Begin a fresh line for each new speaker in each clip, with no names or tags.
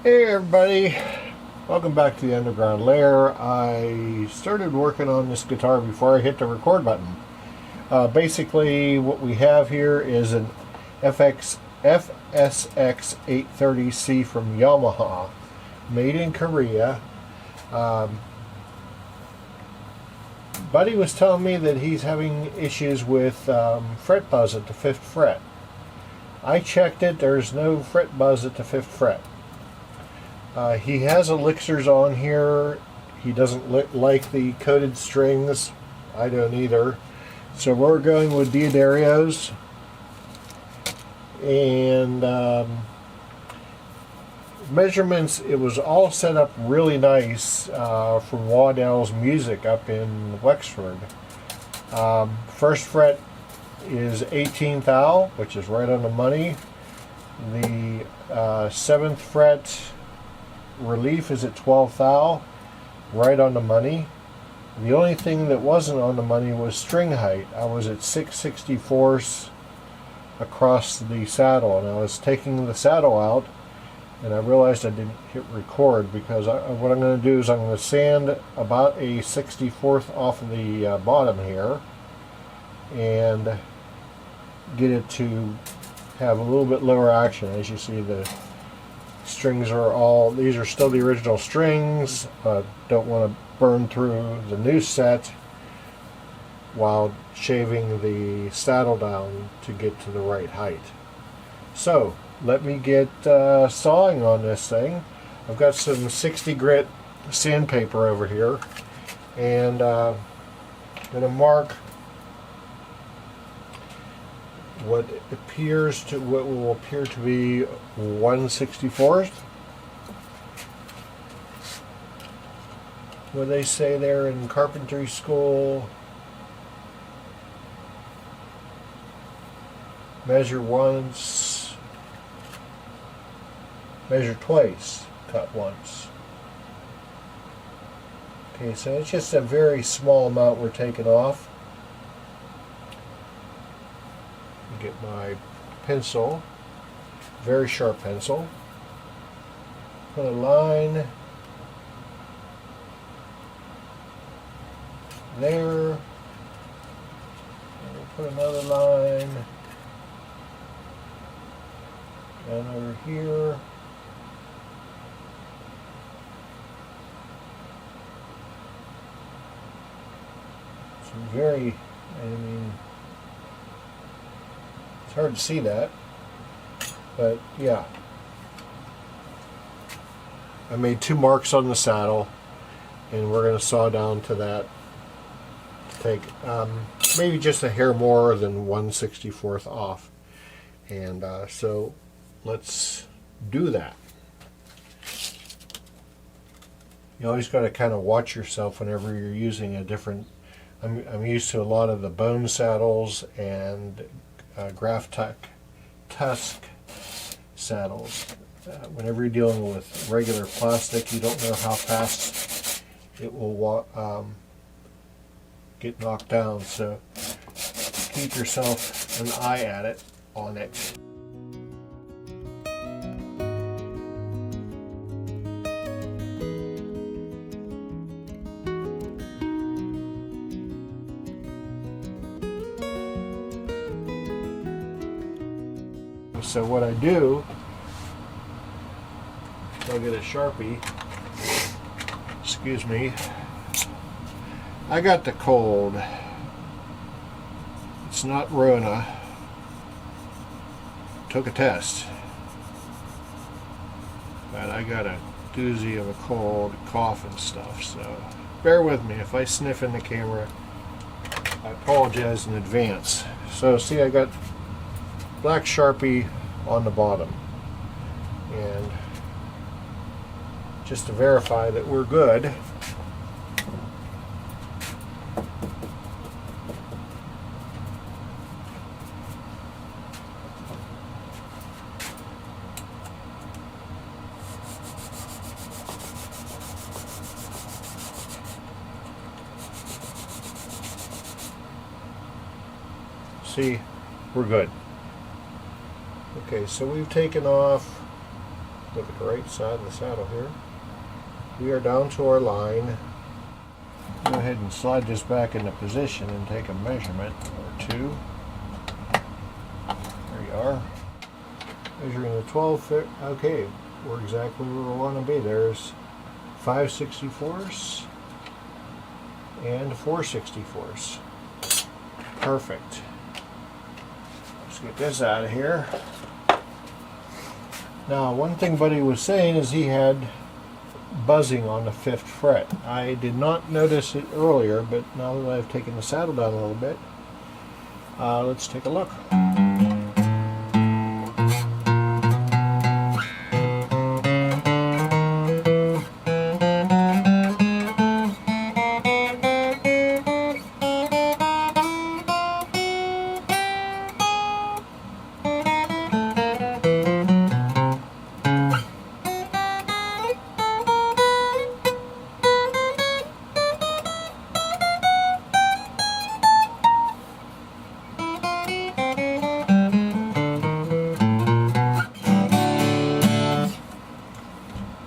Hey everybody, welcome back to the Underground Lair. I started working on this guitar before I hit the record button. Basically what we have here is an FSX830c from Yamaha, made in Korea. Buddy was telling me that he's having issues with fret buzz at the 5th fret. I checked it, there's no fret buzz at the 5th fret. He has elixirs on here. He doesn't like the coated strings. I don't either. So we're going with D'Addarios. And measurements, it was all set up really nice from Waddell's Music up in Wexford. First fret is 18th thou, which is right on the money. The 7th fret relief is at 12th thou, right on the money. The only thing that wasn't on the money was string height. I was at 6/64 across the saddle, and I was taking the saddle out, and I realized I didn't hit record because what I'm going to do is I'm going to sand about a 64th off of the bottom here and get it to have a little bit lower action. As you see, the strings are all, these are still the original strings. Don't want to burn through the new set while shaving the saddle down to get to the right height. So let me get sawing on this thing. I've got some 60 grit sandpaper over here, and I'm going to mark what will appear to be 1/64. What they say there in carpentry school, measure once, measure twice, cut once. Okay, so it's just a very small amount we're taking off. Get my pencil, very sharp pencil, put a line there, and we'll put another line down over here. Some very, it's hard to see that, but yeah. I made 2 marks on the saddle, and we're going to saw down to that to take maybe just a hair more than 1/64 off. And so let's do that. You always got to kind of watch yourself whenever you're using a different. I'm used to a lot of the bone saddles and Graph Tusk saddles. Whenever you're dealing with regular plastic, you don't know how fast it will get knocked down, so keep yourself an eye at it on it. So what I do, I'll get a Sharpie, excuse me, I got the cold, it's not Rona, took a test, but I got a doozy of a cold, cough and stuff, so bear with me if I sniff in the camera. I apologize in advance. So see, I got black Sharpie on the bottom, and just to verify that we're good, see, we're good. Okay, so we've taken off look at the right side of the saddle here. We are down to our line. Go ahead and slide this back into position and take a measurement or two. There you are. Measuring the 12 foot. Okay, we're exactly where we want to be. There's 5/64 and 4/64. Perfect. Let's get this out of here. Now, one thing Buddy was saying is he had buzzing on the 5th fret. I did not notice it earlier, but now that I've taken the saddle down a little bit, let's take a look.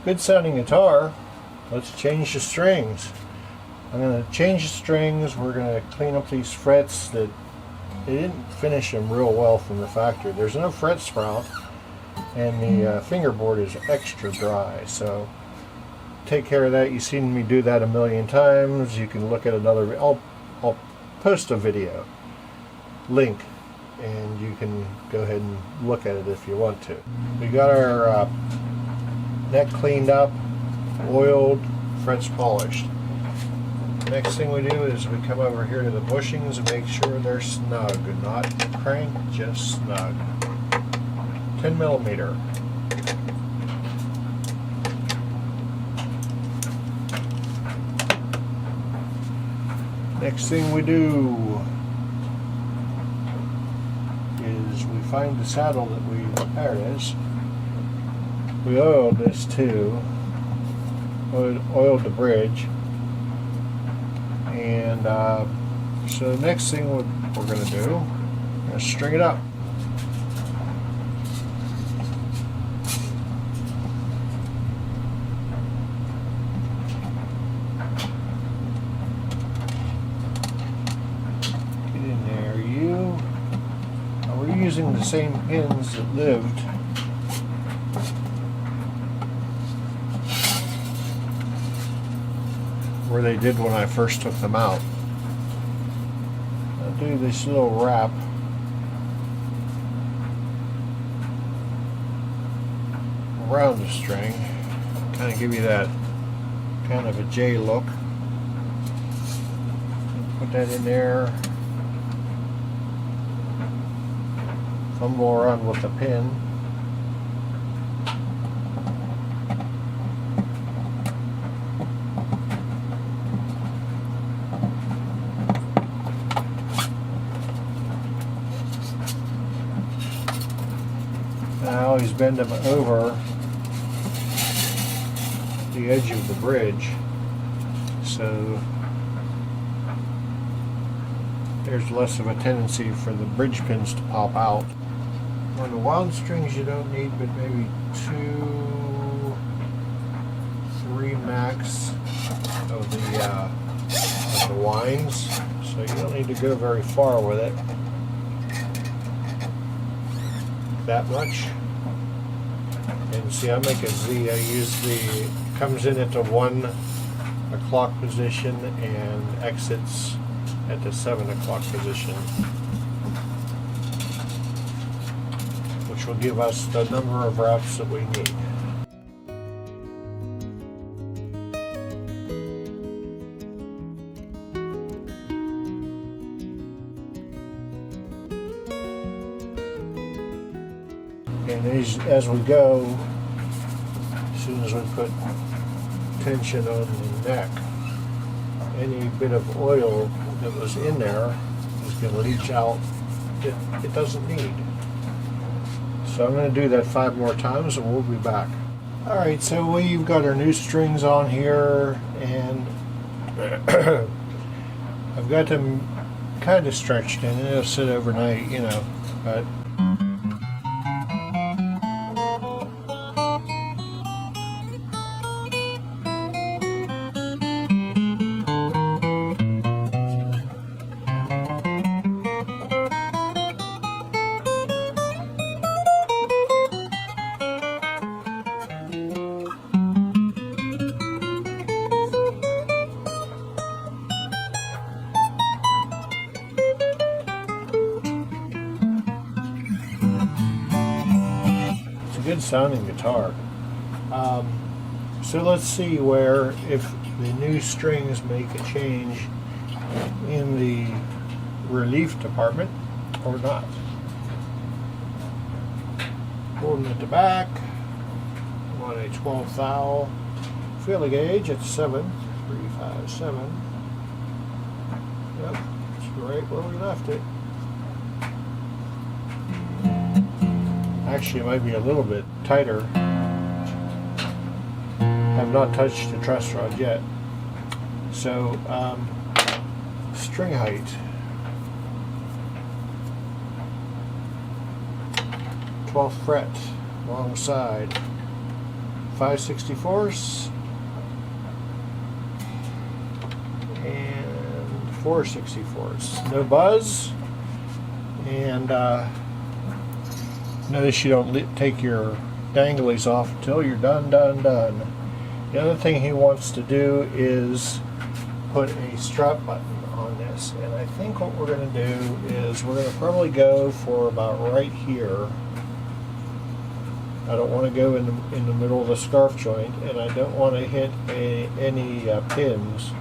Good sounding guitar. Let's change the strings. I'm going to change the strings. We're going to clean up these frets that they didn't finish them real well from the factory. There's no fret sprout and the fingerboard is extra dry, so take care of that. You've seen me do that a million times. You can look at another. I'll post a video link and you can go ahead and look at it if you want to. We got our neck cleaned up, oiled, frets polished. Next thing we do is we come over here to the bushings and make sure they're snug, not crank, just snug. 10 millimeter. Next thing we do is we find the saddle that there it is. We oiled this too, oiled the bridge, and so the next thing we're going to do is string it up. Get in there, you. Now we're using the same pins that lived where they did when I first took them out. I'll do this little wrap around the string, kind of give you that kind of a J look. Put that in there, fumble around with the pin. I always bend them over the edge of the bridge, so there's less of a tendency for the bridge pins to pop out. On the wound strings you don't need but maybe 2, 3 max of the winds, so you don't need to go very far with it. That much. And see, I make a Z. I use the, comes in at the 1 o'clock position and exits at the 7 o'clock position, which will give us the number of wraps that we need. And as we go, as soon as we put tension on the neck, any bit of oil that was in there is going to leach out. It doesn't need. So I'm going to do that 5 more times and we'll be back. Alright, so we've got our new strings on here, and I've got them kind of stretched in. It'll sit overnight, you know, but good sounding guitar. So let's see where if the new strings make a change in the relief department or not. Holding at the back on a 12 thou feeler gauge at 7.357. Yep, it's right where we left it. Actually, it might be a little bit tighter. Have not touched the truss rod yet. So, string height. 12th fret, wrong side. 5/64 and 4/64. No buzz, and notice you don't take your danglies off until you're done. The other thing he wants to do is put a strap button on this, and I think what we're going to do is we're going to probably go for about right here. I don't want to go in the middle of the scarf joint, and I don't want to hit any pins.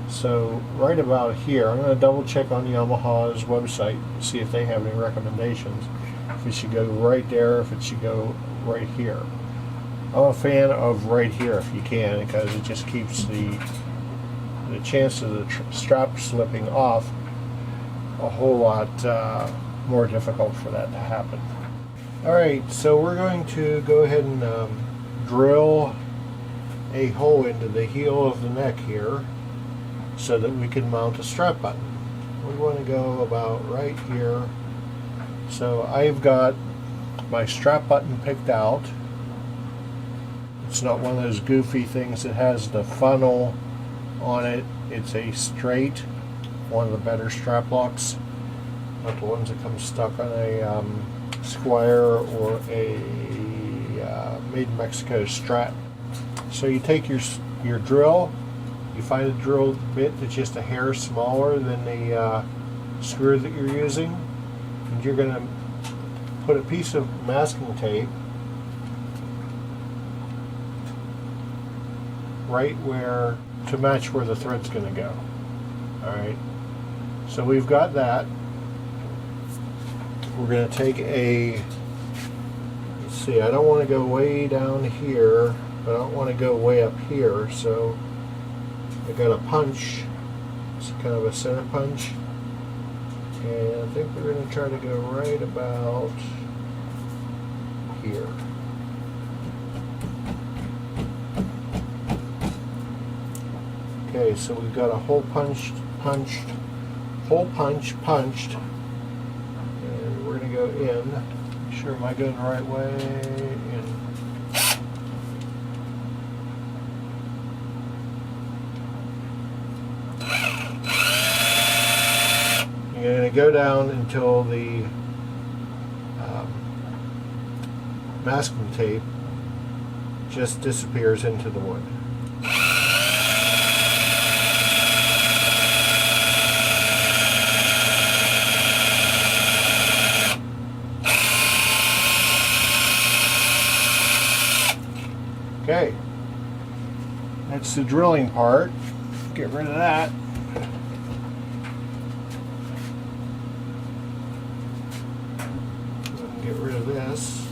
So right about here, I'm going to double check on Yamaha's website to see if they have any recommendations. If it should go right there, if it should go right here. I'm a fan of right here if you can, because it just keeps the chance of the strap slipping off a whole lot more difficult for that to happen. Alright, so we're going to go ahead and drill a hole into the heel of the neck here so that we can mount a strap button. We want to go about right here. So I've got my strap button picked out. It's not one of those goofy things that has the funnel on it. It's a straight, one of the better strap locks, not the ones that come stuck on a Squire or a Made in Mexico strap. So you take your drill, you find a drill bit that's just a hair smaller than the screw that you're using, and you're going to put a piece of masking tape right where to match where the thread's going to go. Alright, so we've got that. We're going to take a, let's see, I don't want to go way down here, but I don't want to go way up here, so I got a punch. It's kind of a center punch, and I think we're going to try to go right about here. Okay, so we've got a hole punched, and we're going to go in. Make sure, am I going the right way? In. You're going to go down until the masking tape just disappears into the wood. Okay, that's the drilling part. Get rid of that. Get rid of this.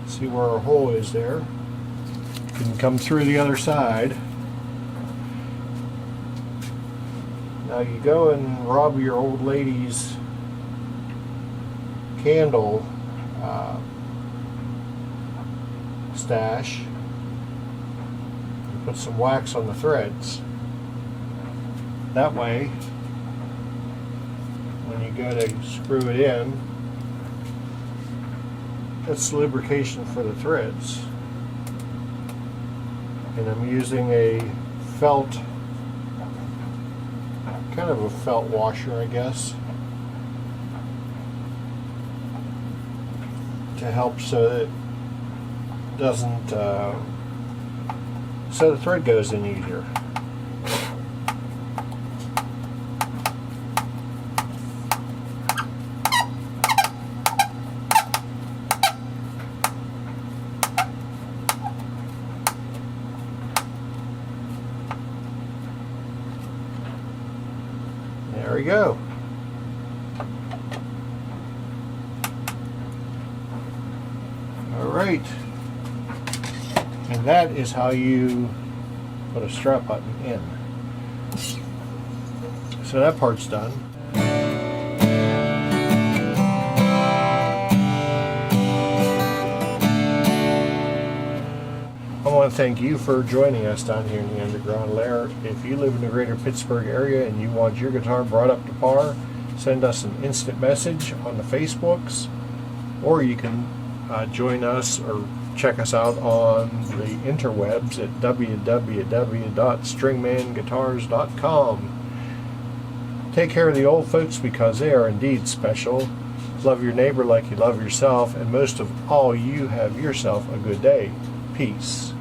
See where our hole is there. You can come through the other side. Now you go and rob your old lady's candle stash and put some wax on the threads. That way, when you go to screw it in, that's lubrication for the threads. And I'm using a felt, kind of a felt washer, I guess, to help so that it doesn't, so the thread goes in easier. we go. Alright. And that is how you put a strap button in. So that part's done. I want to thank you for joining us down here in the underground lair. If you live in the greater Pittsburgh area and you want your guitar brought up to par, send us an instant message on the Facebooks, or you can join us or check us out on the interwebs at www.stringmanguitars.com. Take care of the old folks because they are indeed special. Love your neighbor like you love yourself, and most of all, you have yourself a good day. Peace.